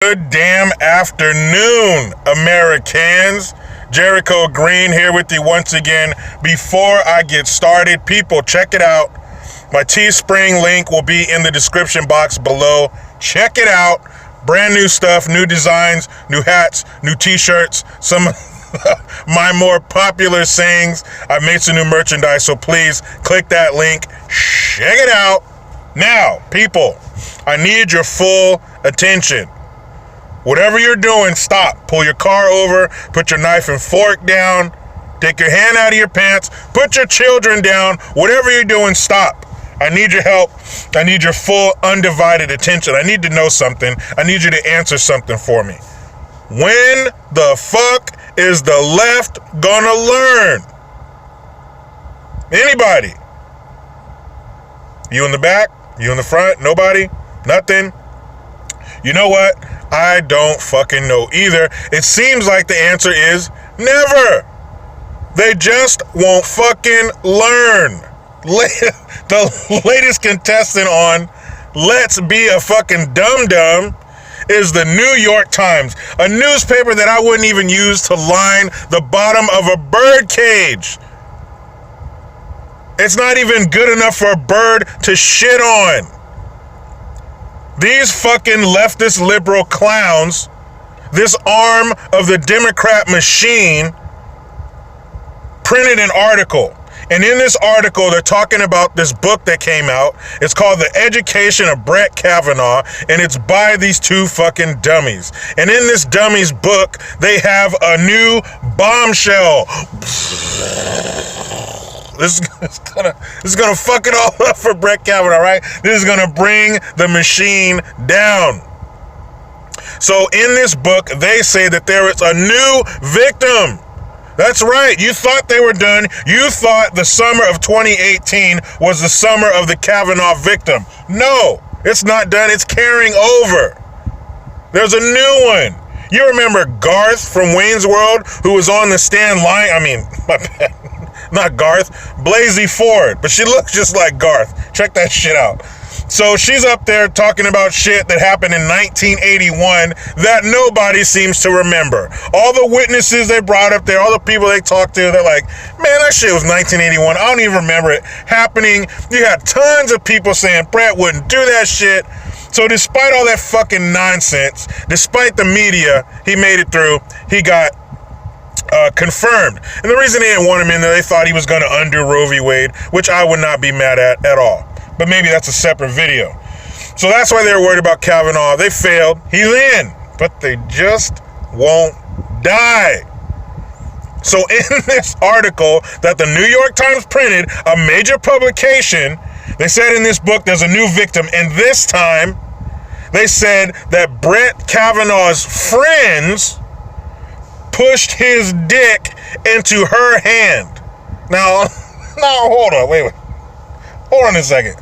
Good damn afternoon, Americans. Jericho Green here with you once again. Before I get started, people, check it out. My Teespring link will be in the description box below. Check it out. Brand new stuff, new designs, new hats, new t-shirts, some of my more popular sayings. I made some new merchandise, so please click that link. Check it out. Now, people, I need your full attention. Whatever you're doing, stop. Pull your car over, put your knife and fork down, take your hand out of your pants, put your children down. Whatever you're doing, stop. I need your help. I need your full, undivided attention. I need to know something. I need you to answer something for me. When the fuck is the left gonna learn? Anybody? You in the back? You in the front? Nobody? Nothing? You know what? I don't fucking know either. It seems like the answer is never. They just won't fucking learn. The latest contestant on Let's Be a Fucking Dum-Dum is the New York Times, a newspaper that I wouldn't even use to line the bottom of a bird cage. It's not even good enough for a bird to shit on. These fucking leftist liberal clowns, this arm of the Democrat machine, printed an article. And in this article, they're talking about this book that came out. It's called The Education of Brett Kavanaugh, and it's by these two fucking dummies. And in this dummy's book, they have a new bombshell. This is gonna fuck it all up for Brett Kavanaugh, right? This is gonna bring the machine down. So in this book, they say that there is a new victim. That's right. You thought they were done. You thought the summer of 2018 was the summer of the Kavanaugh victim. No, it's not done. It's carrying over. There's a new one. You remember Garth from Wayne's World, who was on the stand lying? I mean, my bad. Not Garth, Blasey Ford, but she looks just like Garth. Check that shit out. So she's up there talking about shit that happened in 1981 that nobody seems to remember. All the witnesses they brought up there, all the people they talked to, they're like, man, that shit was 1981. I don't even remember it happening. You had tons of people saying Brett wouldn't do that shit. So despite all that fucking nonsense, despite the media, he made it through. He got confirmed. And the reason they didn't want him in there, they thought he was going to undo Roe v. Wade, which I would not be mad at all. But maybe that's a separate video. So that's why they were worried about Kavanaugh. They failed. He's in. But they just won't die. So in this article that the New York Times printed, a major publication, they said in this book there's a new victim. And this time, they said that Brett Kavanaugh's friends pushed his dick into her hand. Now, hold on. Wait. Hold on a second.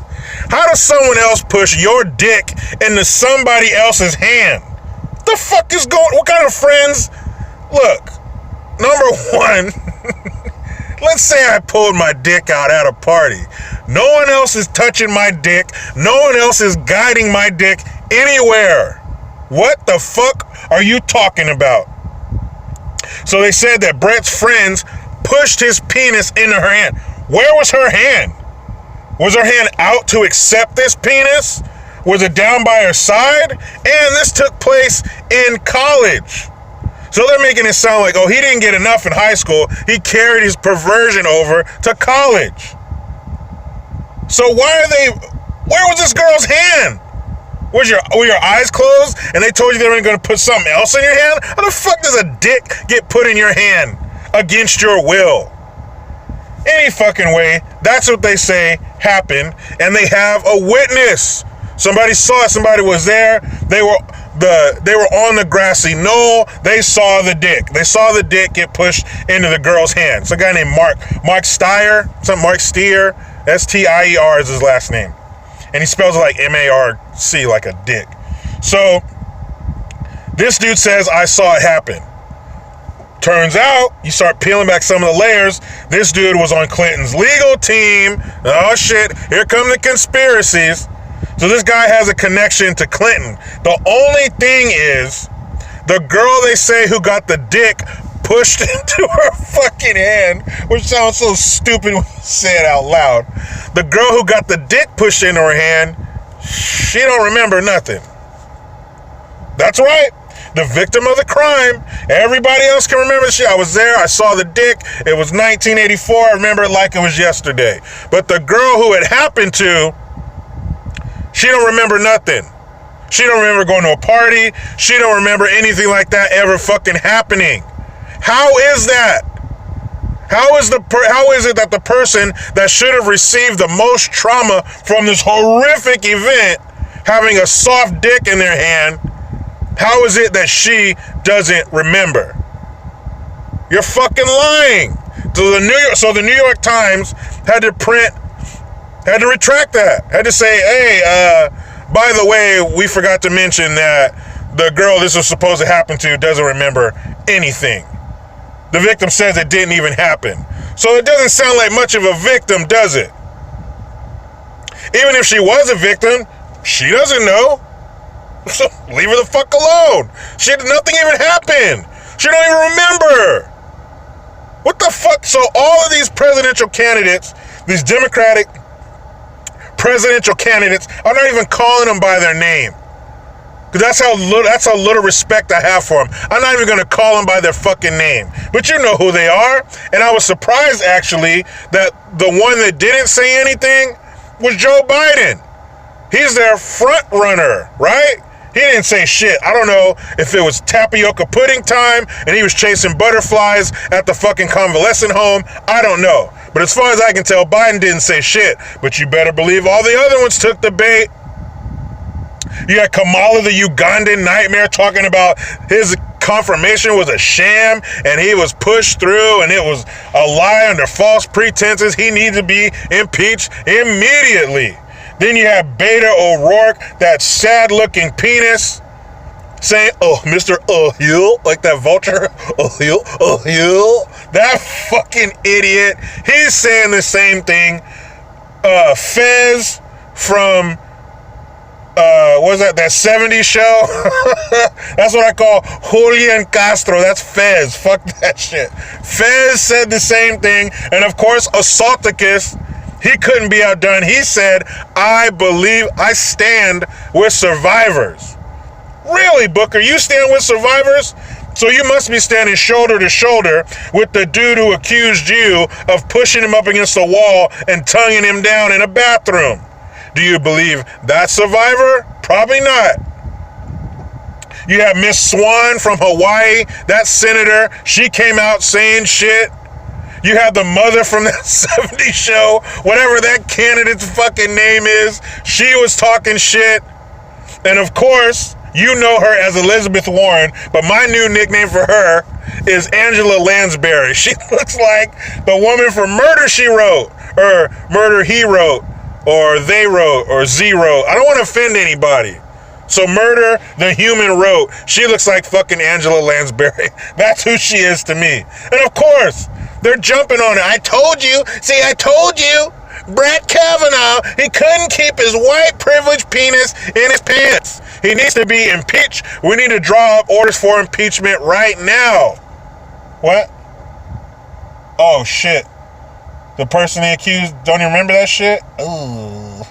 How does someone else push your dick into somebody else's hand? The fuck is going? What kind of friends? Look, number one, let's say I pulled my dick out at a party. No one else is touching my dick. No one else is guiding my dick anywhere. What the fuck are you talking about? So they said that Brett's friends pushed his penis into her hand. Where was her hand? Was her hand out to accept this penis? Was it down by her side? And this took place in college. So they're making it sound like, oh, he didn't get enough in high school. He carried his perversion over to college. So where was this girl's hand? Were your eyes closed and they told you they were going to put something else in your hand? How the fuck does a dick get put in your hand against your will? Any fucking way, that's what they say happened, and they have a witness. Somebody saw it, somebody was there. They were on the grassy knoll. They saw the dick. They saw the dick get pushed into the girl's hand. It's a guy named Mark Stier, Mark Stier, S-T-I-E-R is his last name. And he spells it like M-A-R-C, like a dick. So this dude says, I saw it happen. Turns out, you start peeling back some of the layers, this dude was on Clinton's legal team. Oh shit, here come the conspiracies. So this guy has a connection to Clinton. The only thing is, the girl they say who got the dick pushed into her fucking hand, which sounds so stupid when you say it out loud. The girl who got the dick pushed into her hand, she don't remember nothing. That's right. The victim of the crime. Everybody else can remember shit. I was there. I saw the dick. It was 1984. I remember it like it was yesterday. But the girl who it happened to, she don't remember nothing. She don't remember going to a party. She don't remember anything like that ever fucking happening. How is that? How is it that the person that should have received the most trauma from this horrific event, having a soft dick in their hand, how is it that she doesn't remember? You're fucking lying. So the New York Times had to retract that. Had to say, hey, by the way, we forgot to mention that the girl this was supposed to happen to doesn't remember anything. The victim says it didn't even happen. So it doesn't sound like much of a victim, does it? Even if she was a victim, she doesn't know. So leave her the fuck alone. Nothing even happened. She don't even remember. What the fuck? So all of these presidential candidates, these Democratic presidential candidates, I'm not even calling them by their name. Because that's how little respect I have for them. I'm not even going to call them by their fucking name. But you know who they are. And I was surprised, actually, that the one that didn't say anything was Joe Biden. He's their front runner, right? He didn't say shit. I don't know if it was tapioca pudding time and he was chasing butterflies at the fucking convalescent home. I don't know. But as far as I can tell, Biden didn't say shit. But you better believe all the other ones took the bait. You got Kamala, the Ugandan nightmare, talking about his confirmation was a sham and he was pushed through and it was a lie under false pretenses. He needs to be impeached immediately. Then you have Beto O'Rourke, that sad-looking penis, saying, oh, Mr. Hill, like that vulture, Hill. That fucking idiot. He's saying the same thing. Fez from, what was that 70s show? That's what I call Julian Castro. That's Fez. Fuck that shit. Fez said the same thing. And of course, Assaulticus, he couldn't be outdone. He said, I stand with survivors. Really, Booker? You stand with survivors? So you must be standing shoulder to shoulder with the dude who accused you of pushing him up against the wall and tonguing him down in a bathroom. Do you believe that survivor? Probably not. You have Miss Swan from Hawaii, that senator. She came out saying shit. You have the mother from that 70s show, whatever that candidate's fucking name is. She was talking shit. And of course, you know her as Elizabeth Warren, but my new nickname for her is Angela Lansbury. She looks like the woman from Murder, She Wrote, or Murder, He Wrote, or They Wrote, or Z Wrote. I don't want to offend anybody. So Murder, the Human Wrote. She looks like fucking Angela Lansbury. That's who she is to me. And of course, they're jumping on it. I told you. See, I told you. Brett Kavanaugh, he couldn't keep his white privileged penis in his pants. He needs to be impeached. We need to draw up orders for impeachment right now. What? Oh, shit. The person they accused don't even remember that shit? Ooh.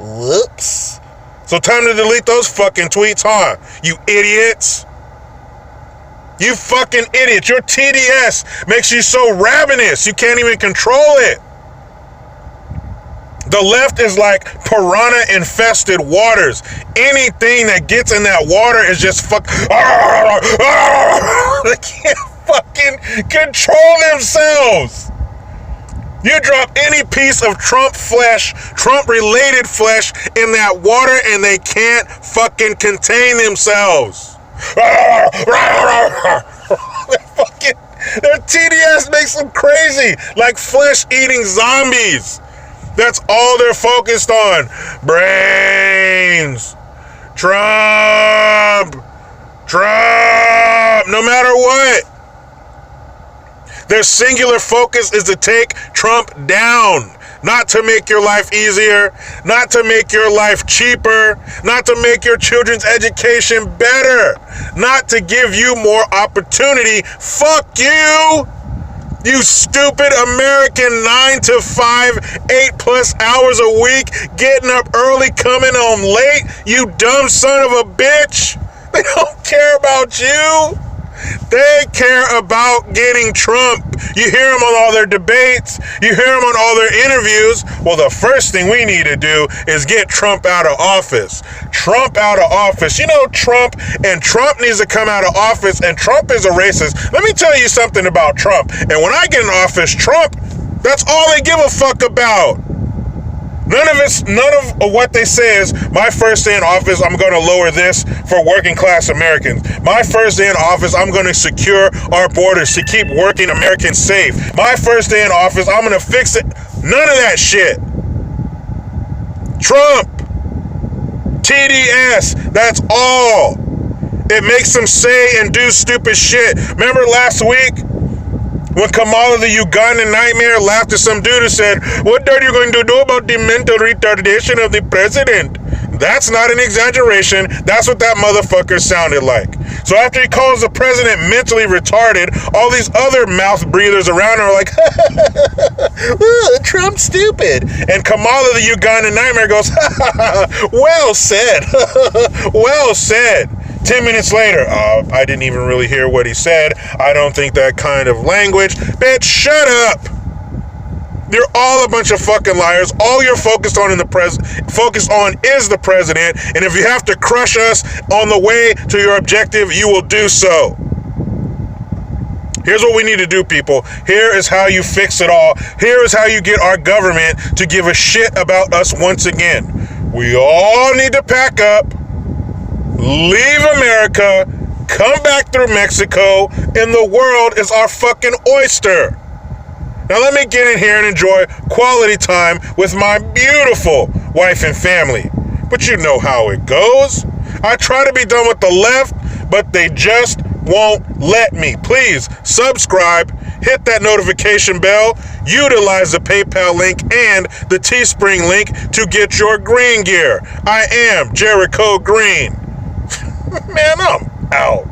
Whoops. So time to delete those fucking tweets, huh? You idiots. You fucking idiots. Your TDS makes you so ravenous, you can't even control it. The left is like piranha-infested waters. Anything that gets in that water is just fuck. They can't fucking control themselves. You drop any piece of Trump flesh, Trump-related flesh in that water and they can't fucking contain themselves. Their TDS makes them crazy, like flesh-eating zombies. That's all they're focused on. Brains. Trump. No matter what. Their singular focus is to take Trump down. not to make your life easier, not to make your life cheaper, not to make your children's education better, not to give you more opportunity. Fuck you! You stupid American 9 to 5, 8+ hours a week, getting up early, coming home late, you dumb son of a bitch. They don't care about you. They care about getting Trump. You hear them on all their debates. You hear them on all their interviews. Well, the first thing we need to do is get Trump out of office. Trump out of office. You know, Trump needs to come out of office, and Trump is a racist. Let me tell you something about Trump. And when I get in office, Trump, that's all they give a fuck about. None of what they say is, my first day in office, I'm going to lower this for working class Americans. My first day in office, I'm going to secure our borders to keep working Americans safe. My first day in office, I'm going to fix it. None of that shit. Trump. TDS. That's all. It makes them say and do stupid shit. Remember last week? When Kamala, the Ugandan nightmare, laughed at some dude who said, "What are you going to do about the mental retardation of the president?" That's not an exaggeration. That's what that motherfucker sounded like. So after he calls the president mentally retarded, all these other mouth breathers around are like, Trump's stupid. And Kamala, the Ugandan nightmare, goes, well said. Well said. 10 minutes later, I didn't even really hear what he said. I don't think that kind of language. Bitch, shut up. You're all a bunch of fucking liars. All you're focused on is the president. And if you have to crush us on the way to your objective, you will do so. Here's what we need to do, people. Here is how you fix it all. Here is how you get our government to give a shit about us once again. We all need to pack up, leave America, come back through Mexico, and the world is our fucking oyster. Now let me get in here and enjoy quality time with my beautiful wife and family. But you know how it goes. I try to be done with the left, but they just won't let me. Please subscribe, hit that notification bell, utilize the PayPal link and the Teespring link to get your green gear. I am Jericho Green. Man, I'm out.